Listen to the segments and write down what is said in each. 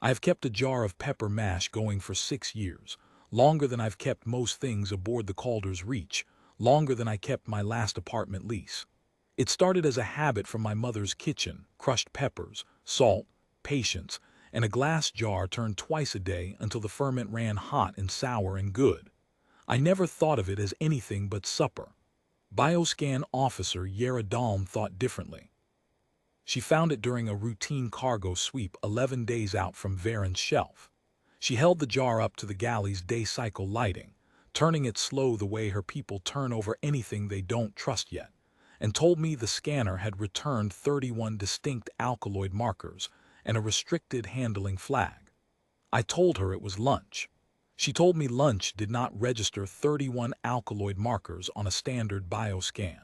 I have kept a jar of pepper mash going for 6 years, longer than I've kept most things aboard the Calder's Reach, longer than I kept my last apartment lease. It started as a habit from my mother's kitchen: crushed peppers, salt, patience, and a glass jar turned twice a day until the ferment ran hot and sour and good. I never thought of it as anything but supper. Bioscan officer Yara Dalm thought differently. She found it during a routine cargo sweep 11 days out from Varen's shelf. She held the jar up to the galley's day cycle lighting, turning it slow the way her people turn over anything they don't trust yet, and told me the scanner had returned 31 distinct alkaloid markers and a restricted handling flag. I told her it was lunch. She told me lunch did not register 31 alkaloid markers on a standard bioscan.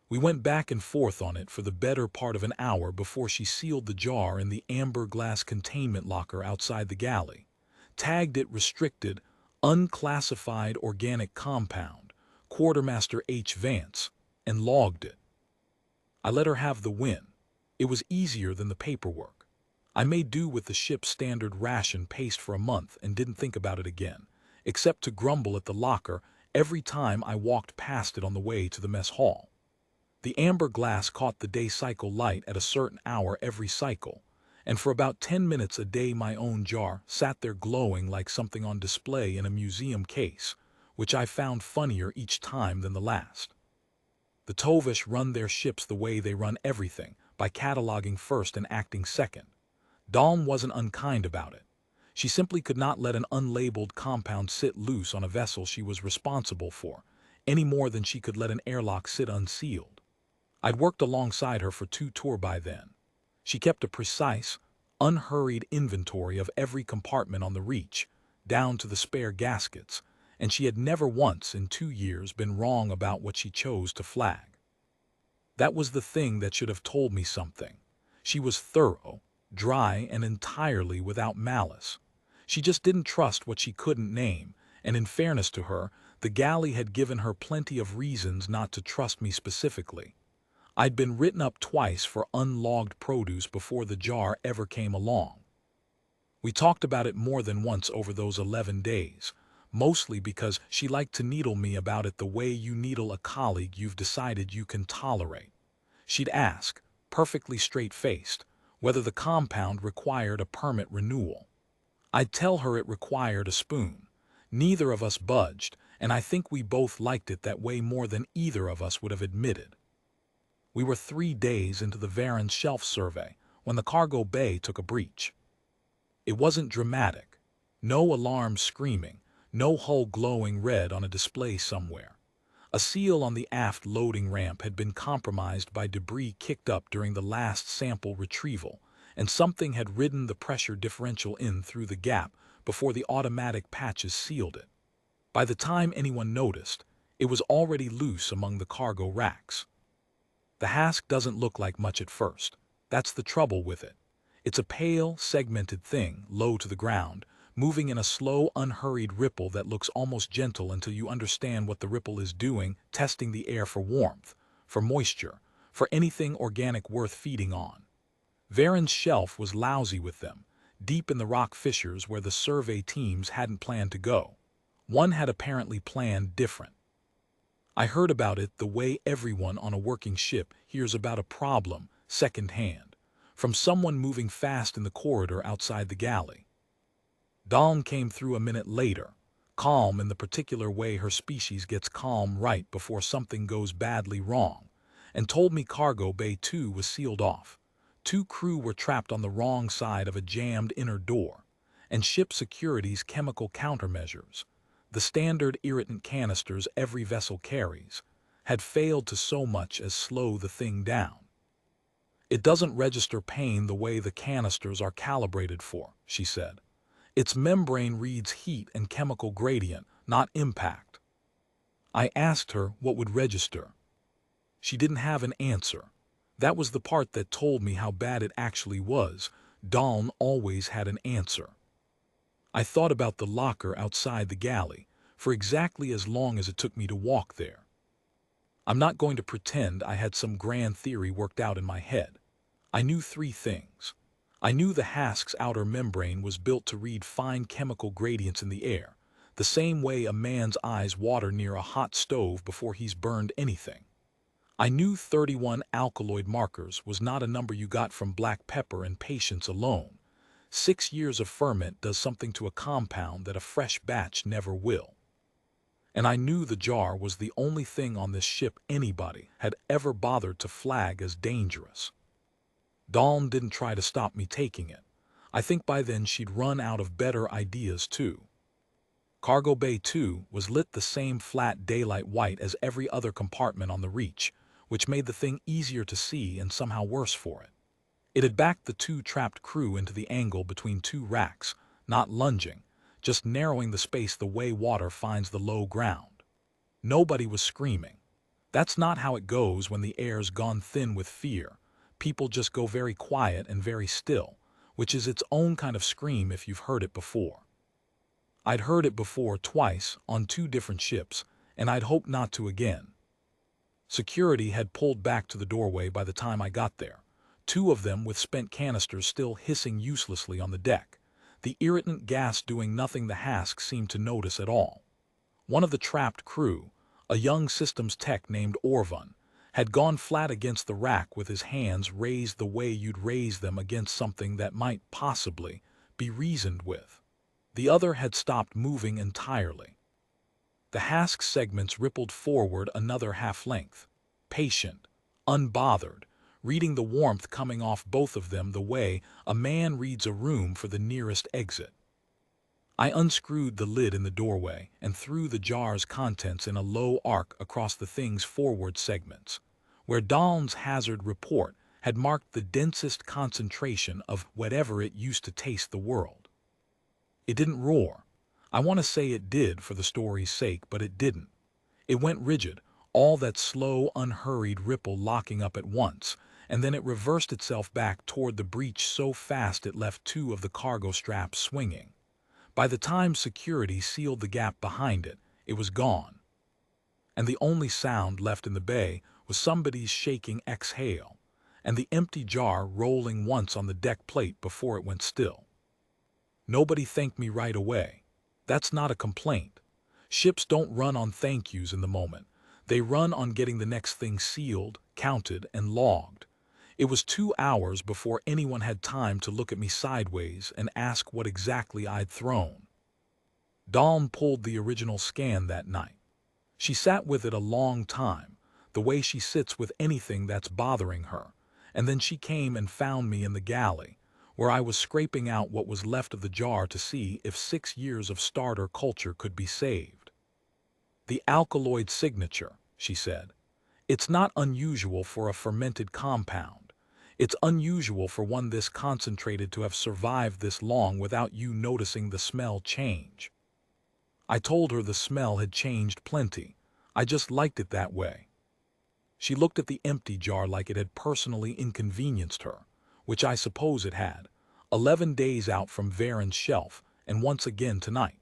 We went back and forth on it for the better part of an hour before she sealed the jar in the amber glass containment locker outside the galley, tagged it restricted, unclassified organic compound, Quartermaster H. Vance, and logged it. I let her have the win. It was easier than the paperwork. I made do with the ship's standard ration paste for a month and didn't think about it again, except to grumble at the locker every time I walked past it on the way to the mess hall. The amber glass caught the day cycle light at a certain hour every cycle, and for about 10 minutes a day my own jar sat there glowing like something on display in a museum case, which I found funnier each time than the last. The Tovish run their ships the way they run everything, by cataloging first and acting second. Dalm wasn't unkind about it. She simply could not let an unlabeled compound sit loose on a vessel she was responsible for, any more than she could let an airlock sit unsealed. I'd worked alongside her for 2 tours by then. She kept a precise, unhurried inventory of every compartment on the Reach, down to the spare gaskets, and she had never once in 2 years been wrong about what she chose to flag. That was the thing that should have told me something. She was thorough, dry, and entirely without malice. She just didn't trust what she couldn't name, and in fairness to her, the galley had given her plenty of reasons not to trust me specifically. I'd been written up twice for unlogged produce before the jar ever came along. We talked about it more than once over those 11 days, mostly because she liked to needle me about it the way you needle a colleague you've decided you can tolerate. She'd ask, perfectly straight-faced, whether the compound required a permit renewal. I'd tell her it required a spoon. Neither of us budged, and I think we both liked it that way more than either of us would have admitted. We were 3 days into the Varen's shelf survey when the cargo bay took a breach. It wasn't dramatic. No alarm screaming, no hull glowing red on a display somewhere. A seal on the aft loading ramp had been compromised by debris kicked up during the last sample retrieval, and something had ridden the pressure differential in through the gap before the automatic patches sealed it. By the time anyone noticed, it was already loose among the cargo racks. The hask doesn't look like much at first. That's the trouble with it. It's a pale, segmented thing, low to the ground, moving in a slow, unhurried ripple that looks almost gentle until you understand what the ripple is doing, testing the air for warmth, for moisture, for anything organic worth feeding on. Varen's shelf was lousy with them, deep in the rock fissures where the survey teams hadn't planned to go. One had apparently planned different. I heard about it the way everyone on a working ship hears about a problem, second-hand, from someone moving fast in the corridor outside the galley. Dalm came through a minute later, calm in the particular way her species gets calm right before something goes badly wrong, and told me cargo bay 2 was sealed off. 2 crew were trapped on the wrong side of a jammed inner door, and ship security's chemical countermeasures, the standard irritant canisters every vessel carries, had failed to so much as slow the thing down. It doesn't register pain the way the canisters are calibrated for, she said. Its membrane reads heat and chemical gradient, not impact. I asked her what would register. She didn't have an answer. That was the part that told me how bad it actually was. Dalm always had an answer. I thought about the locker outside the galley for exactly as long as it took me to walk there. I'm not going to pretend I had some grand theory worked out in my head. I knew 3 things. I knew the husk's outer membrane was built to read fine chemical gradients in the air, the same way a man's eyes water near a hot stove before he's burned anything. I knew 31 alkaloid markers was not a number you got from black pepper and patience alone. 6 years of ferment does something to a compound that a fresh batch never will. And I knew the jar was the only thing on this ship anybody had ever bothered to flag as dangerous. Dawn didn't try to stop me taking it. I think by then she'd run out of better ideas too. Cargo Bay 2 was lit the same flat daylight white as every other compartment on the Reach, which made the thing easier to see and somehow worse for it. It had backed the 2 trapped crew into the angle between 2 racks, not lunging, just narrowing the space the way water finds the low ground. Nobody was screaming. That's not how it goes when the air's gone thin with fear. People just go very quiet and very still, which is its own kind of scream if you've heard it before. I'd heard it before twice on 2 different ships, and I'd hoped not to again. Security had pulled back to the doorway by the time I got there, 2 of them with spent canisters still hissing uselessly on the deck, the irritant gas doing nothing the husk seemed to notice at all. One of the trapped crew, a young systems tech named Orvan, had gone flat against the rack with his hands raised the way you'd raise them against something that might possibly be reasoned with. The other had stopped moving entirely. The husk segments rippled forward another half-length, patient, unbothered, reading the warmth coming off both of them the way a man reads a room for the nearest exit. I unscrewed the lid in the doorway and threw the jar's contents in a low arc across the thing's forward segments, where Dawn's hazard report had marked the densest concentration of whatever it used to taste the world. It didn't roar. I want to say it did for the story's sake, but it didn't. It went rigid, all that slow, unhurried ripple locking up at once, and then it reversed itself back toward the breach so fast it left 2 of the cargo straps swinging. By the time security sealed the gap behind it, it was gone. And the only sound left in the bay was somebody's shaking exhale, and the empty jar rolling once on the deck plate before it went still. Nobody thanked me right away. That's not a complaint. Ships don't run on thank yous in the moment. They run on getting the next thing sealed, counted, and logged. It was 2 hours before anyone had time to look at me sideways and ask what exactly I'd thrown. Dawn pulled the original scan that night. She sat with it a long time, the way she sits with anything that's bothering her, and then she came and found me in the galley, where I was scraping out what was left of the jar to see if 6 years of starter culture could be saved. The alkaloid signature, she said. It's not unusual for a fermented compound. It's unusual for one this concentrated to have survived this long without you noticing the smell change. I told her the smell had changed plenty. I just liked it that way. She looked at the empty jar like it had personally inconvenienced her, which I suppose it had, 11 days out from Varen's shelf, and once again tonight.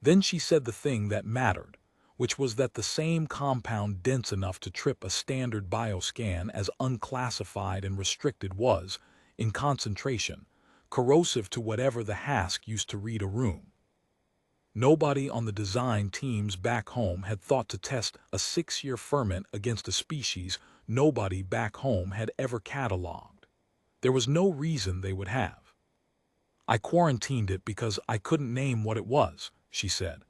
Then she said the thing that mattered, which was that the same compound dense enough to trip a standard bioscan as unclassified and restricted was, in concentration, corrosive to whatever the husk used to read a room. Nobody on the design teams back home had thought to test a 6-year ferment against a species nobody back home had ever cataloged. There was no reason they would have. I quarantined it because I couldn't name what it was, she said.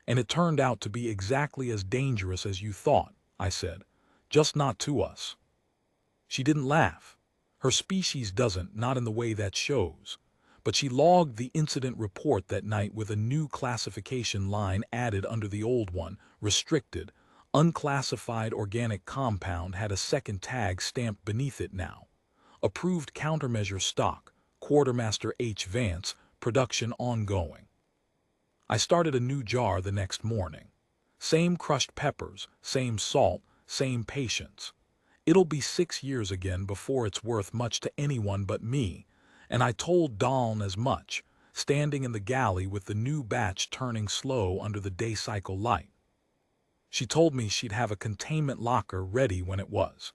And it turned out to be exactly as dangerous as you thought, I said, just not to us. She didn't laugh. Her species doesn't, not in the way that shows. But she logged the incident report that night with a new classification line added under the old one, restricted. Unclassified organic compound had a second tag stamped beneath it now. Approved countermeasure stock, Quartermaster H. Vance, production ongoing. I started a new jar the next morning. Same crushed peppers, same salt, same patience. It'll be 6 years again before it's worth much to anyone but me, and I told Dawn as much, standing in the galley with the new batch turning slow under the day cycle light. She told me she'd have a containment locker ready when it was.